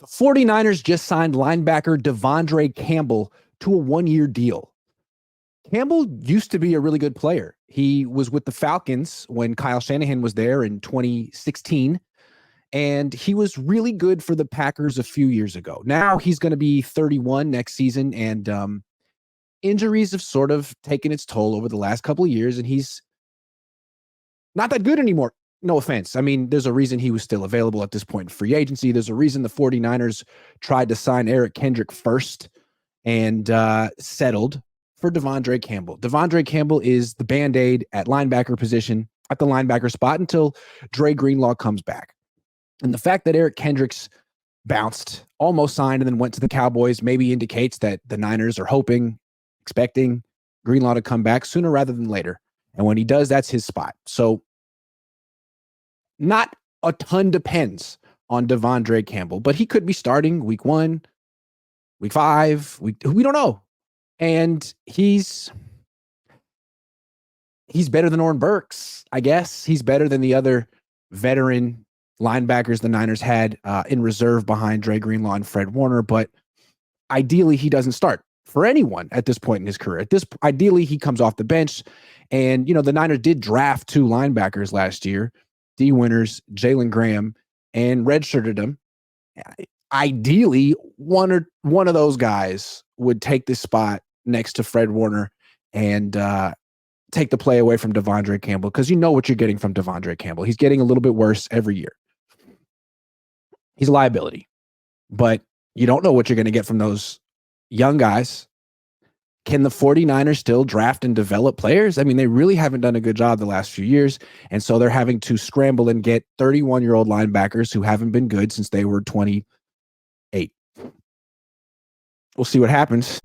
The 49ers just signed linebacker De'Vondre Campbell to a one-year deal. Campbell used to be a really good player. He was with the Falcons when Kyle Shanahan was there in 2016, and he was really good for the Packers a few years ago. Now he's going to be 31 next season, and injuries have sort of taken its toll over the last couple of years, and he's not that good anymore. No offense. I mean, there's a reason he was still available at this point in free agency. There's a reason the 49ers tried to sign Eric Kendrick first and settled for De'Vondre Campbell. De'Vondre Campbell is the Band-Aid at linebacker position at the linebacker spot until Dre Greenlaw comes back. And the fact that Eric Kendricks bounced, almost signed, and then went to the Cowboys maybe indicates that the Niners are hoping, expecting Greenlaw to come back sooner rather than later. And when he does, that's his spot. So not a ton depends on De'Vondre Campbell, but he could be starting week 1, week 5. We don't know. And he's better than Oren Burks, I guess. He's better than the other veteran linebackers the Niners had in reserve behind Dre Greenlaw and Fred Warner. But ideally, he doesn't start for anyone at this point in his career. Ideally, he comes off the bench. And, the Niners did draft 2 linebackers last year, D. Winters, Jalen Graham, and redshirted them. Ideally, one of those guys would take this spot next to Fred Warner and take the play away from De'Vondre Campbell, because you know what you're getting from De'Vondre Campbell. He's getting a little bit worse every year. He's a liability, but you don't know what you're going to get from those young guys. Can the 49ers still draft and develop players? I mean, they really haven't done a good job the last few years, and so they're having to scramble and get 31-year-old linebackers who haven't been good since they were 28. We'll see what happens.